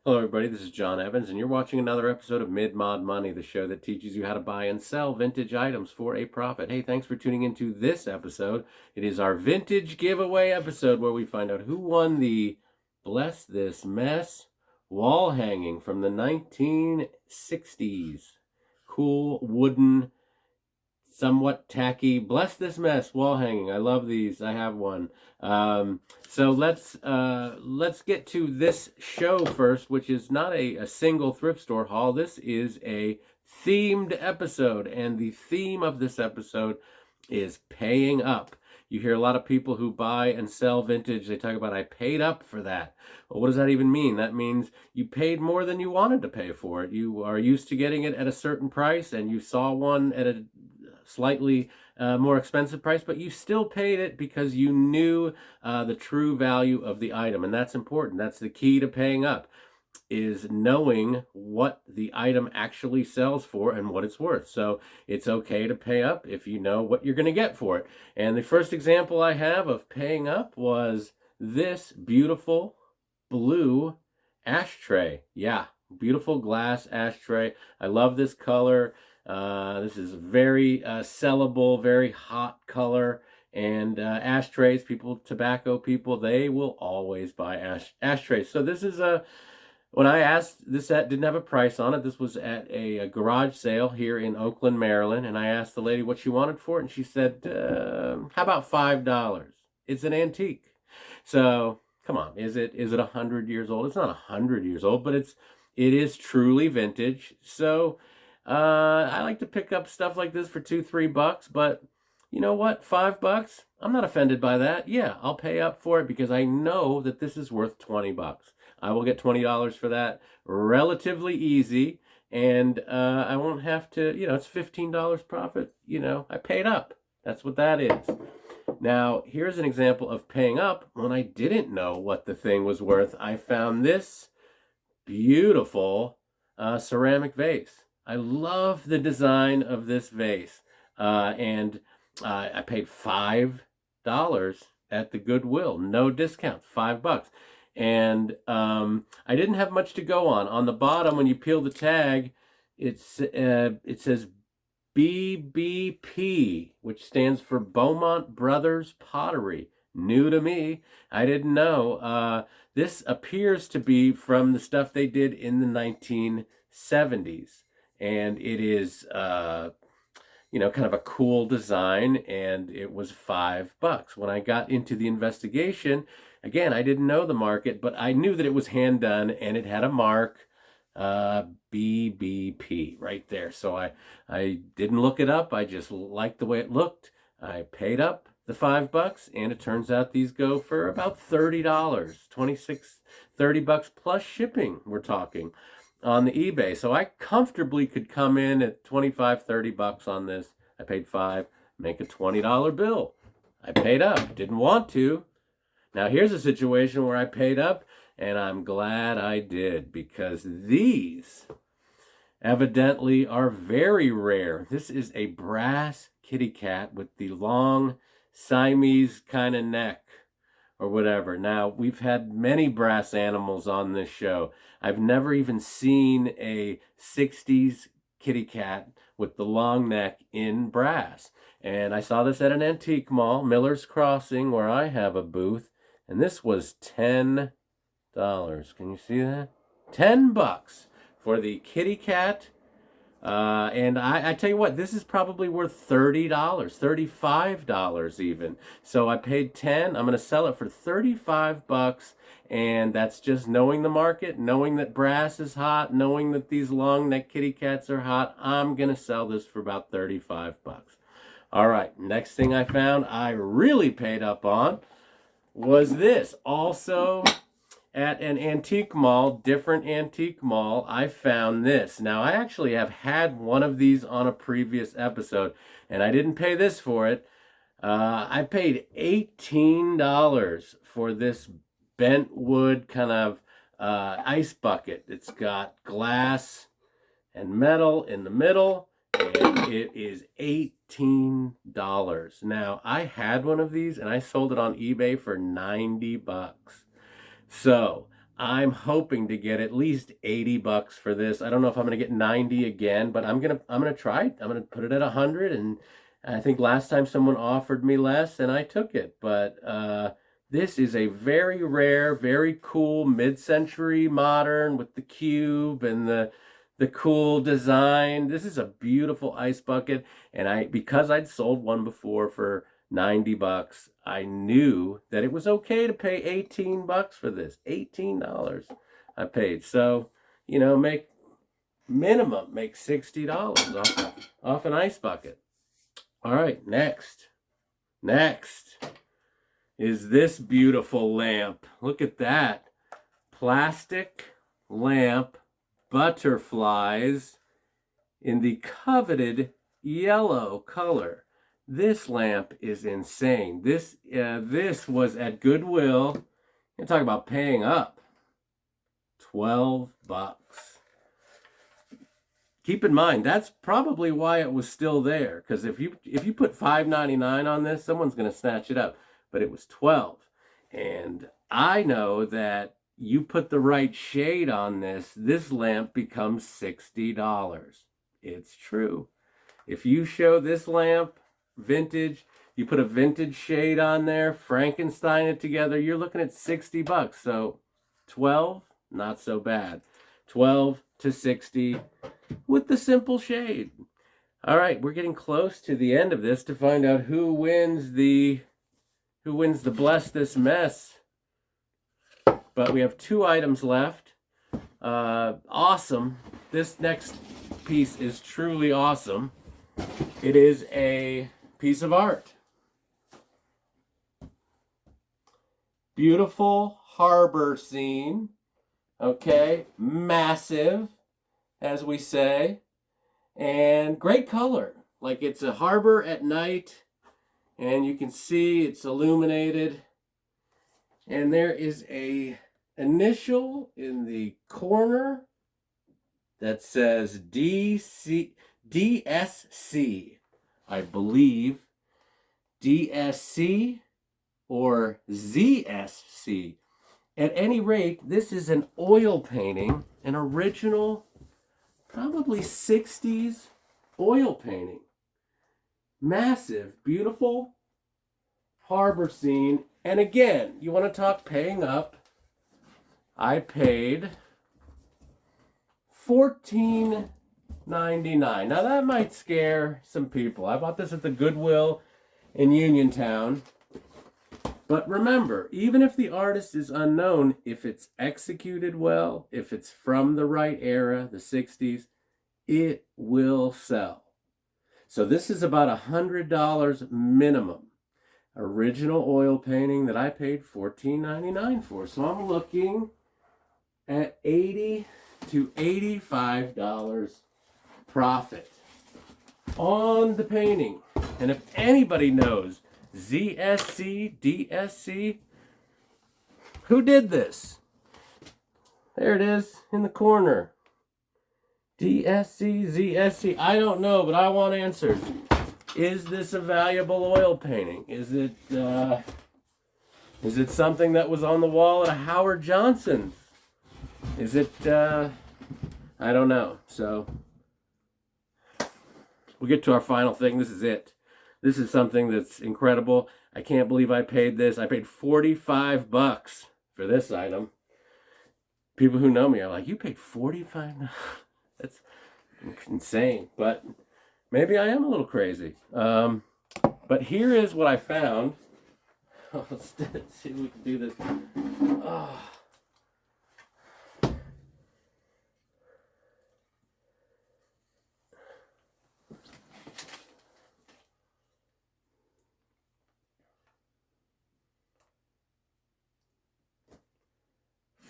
Hello, everybody. This is John Evans, and you're watching another episode of Mid-Mod Money, the show that teaches you how to buy and sell vintage items for a profit. Hey, thanks for tuning into this episode. It is our vintage giveaway episode where we find out who won the Bless This Mess wall hanging from the 1960s. Cool wooden, somewhat tacky Bless This Mess wall hanging. I love these. I have one. So let's get to this show first, which is not a single thrift store haul. This is a themed episode, and the theme of this episode is paying up. You hear a lot of people who buy and sell vintage, they talk about, I paid up for that. Well, what does that even mean? That means you paid more than you wanted to pay for it. You are used to getting it at a certain price, and you saw one at a slightly more expensive price, but you still paid it because you knew the true value of the item. And that's important. That's the key to paying up, is knowing what the item actually sells for and what it's worth. So it's okay to pay up if you know what you're going to get for it. And the first example I have of paying up was this beautiful blue ashtray. Yeah, beautiful glass ashtray. I love this color. This is very sellable, very hot color. And ashtrays, tobacco people, they will always buy ashtrays. So this is when I asked, this didn't have a price on it. This was at a garage sale here in Oakland, Maryland. And I asked the lady what she wanted for it. And she said, how about $5? It's an antique. So come on, is it 100 years old? It's not 100 years old, but it is truly vintage. So I like to pick up stuff like this for $2-3, but you know what? $5? I'm not offended by that. Yeah, I'll pay up for it because I know that this is worth $20. I will get $20 for that relatively easy, and I won't have to, it's $15 profit. I paid up. That's what that is. Now, here's an example of paying up when I didn't know what the thing was worth. I found this beautiful ceramic vase. I love the design of this vase. And I paid $5 at the Goodwill. No discounts, $5. And I didn't have much to go on. On the bottom, when you peel the tag, it says BBP, which stands for Beaumont Brothers Pottery. New to me. I didn't know. This appears to be from the stuff they did in the 1970s. And it is, kind of a cool design. And it was $5. When I got into the investigation, again, I didn't know the market, but I knew that it was hand done and it had a mark. BBP right there. So I didn't look it up. I just liked the way it looked. I paid up the $5, and it turns out these go for about $30, 26, $30 plus shipping. We're talking on the eBay. So I comfortably could come in at 25, $30 on this. I paid $5, make a $20 bill. I paid up. Didn't want to. Now here's a situation where I paid up, and I'm glad I did, because these evidently are very rare. This is a brass kitty cat with the long Siamese kind of neck or whatever. Now, we've had many brass animals on this show. I've never even seen a 60s kitty cat with the long neck in brass. And I saw this at an antique mall, Miller's Crossing, where I have a booth. And this was $10. Can you see that? $10 for the kitty cat. And I tell you what, this is probably worth $30, $35 even. So I paid 10. I'm going to sell it for $35. And that's just knowing the market, knowing that brass is hot, knowing that these long neck kitty cats are hot. I'm going to sell this for about $35. All right, next thing I found I really paid up on was this. Also at an antique mall, different antique mall, I found this. Now, I actually have had one of these on a previous episode, and I didn't pay this for it. I paid $18 for this bent wood kind of ice bucket. It's got glass and metal in the middle, and it is $18. Now, I had one of these, and I sold it on eBay for $90. So I'm hoping to get at least 80 bucks for this. I don't know if I'm going to get 90 again, but I'm going to try it. I'm going to put it at 100, and I think last time someone offered me less and I took it. But this is a very rare, very cool mid-century modern with the cube and the cool design. This is a beautiful ice bucket, and because I'd sold one before for 90 bucks, I knew that it was okay to pay 18 bucks for this. $18 I paid. So, make $60 off an ice bucket. All right, next is this beautiful lamp. Look at that. Plastic lamp, butterflies in the coveted yellow color. This lamp is insane. This was at Goodwill. You talk about paying up. 12 bucks. Keep in mind, that's probably why it was still there. Because if you put $5.99 on this, someone's going to snatch it up. But it was 12. And I know that you put the right shade on this lamp becomes $60. It's true. If you show this lamp vintage, you put a vintage shade on there, Frankenstein it together, you're looking at 60 bucks. So 12, not so bad. 12 to 60 with the simple shade. All right, we're getting close to the end of this to find out who wins the Bless This Mess. But we have 2 items left. Awesome. This next piece is truly awesome. It is a piece of art. Beautiful harbor scene. Okay, massive, as we say, and great color. Like it's a harbor at night, and you can see it's illuminated. And there is a initial in the corner that says DSC, I believe. DSC or ZSC. At any rate, this is an oil painting, an original, probably 60s oil painting. Massive, beautiful harbor scene. And again, you want to talk paying up. I paid $14.99. Now that might scare some people. I bought this at the Goodwill in Uniontown. But remember, even if the artist is unknown, if it's executed well, if it's from the right era, the 60s, it will sell. So this is about $100 minimum. Original oil painting that I paid $14.99 for. So I'm looking at $80 to $85 profit on the painting. And if anybody knows ZSC, DSC, who did this? There it is in the corner. DSC, ZSC, I don't know, but I want answers. Is this a valuable oil painting? Is it something that was on the wall at a Howard Johnson's? Is it, I don't know. So, we'll get to our final thing. This is it. This is something that's incredible. I can't believe I paid this. I paid 45 bucks for this item. People who know me are like, you paid 45? That's insane. But maybe I am a little crazy. But here is what I found. Let's see if we can do this. Oh.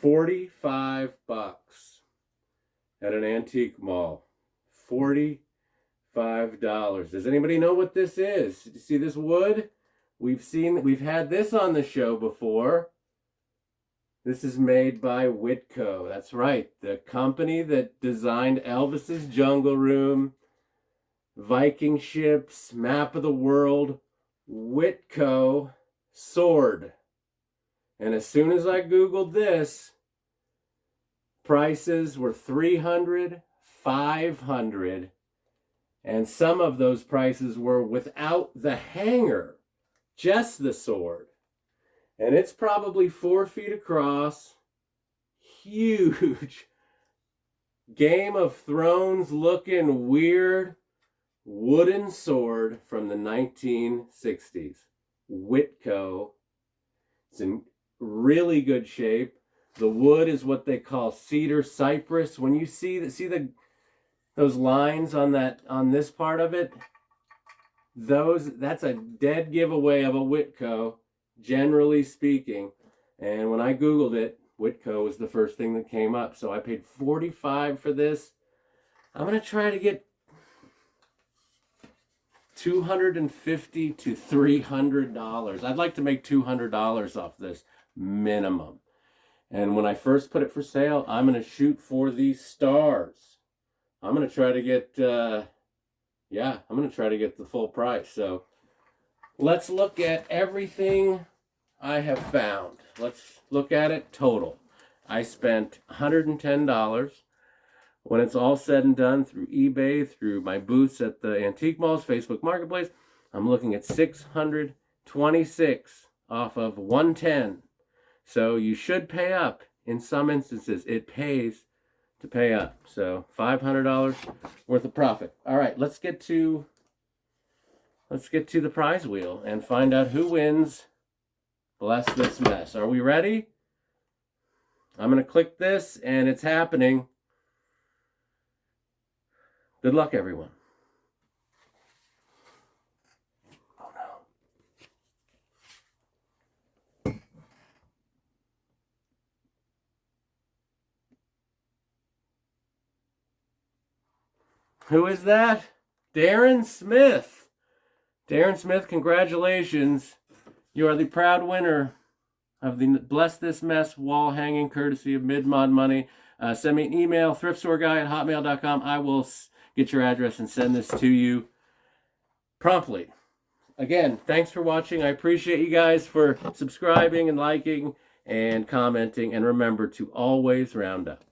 $45 at an antique mall. $45. Does anybody know what this is? Did you see this wood? We've had this on the show before. This is made by Witco. That's right. The company that designed Elvis's Jungle Room, Viking ships, map of the world, Witco sword. And as soon as I Googled this, Prices were $300, $500, and some of those prices were without the hanger, just the sword. And it's probably 4 feet across, huge, Game of Thrones looking weird wooden sword from the 1960s. Witco. It's in really good shape. The wood is what they call cedar cypress. When you see those lines on this part of it, that's a dead giveaway of a Witco, generally speaking. And when I Googled it, Witco was the first thing that came up. So I paid $45 for this. I'm going to try to get $250 to $300. I'd like to make $200 off this minimum. And when I first put it for sale, I'm going to shoot for these stars. I'm going to try to get, I'm going to try to get the full price. So let's look at everything I have found. Let's look at it total. I spent $110. When it's all said and done, through eBay, through my booths at the antique malls, Facebook Marketplace, I'm looking at $626 off of $110. So you should pay up. In some instances, it pays to pay up. So $500 worth of profit. All right, let's get to the prize wheel and find out who wins Bless This Mess. Are we ready? I'm going to click this, and it's happening. Good luck, everyone. Oh, no. Who is that? Darren Smith. Darren Smith, congratulations. You are the proud winner of the Bless This Mess wall hanging, courtesy of Mid-Mod Money. Send me an email, thriftstoreguy@hotmail.com. I will get your address and send this to you promptly. Again, thanks for watching. I appreciate you guys for subscribing and liking and commenting. And remember to always round up.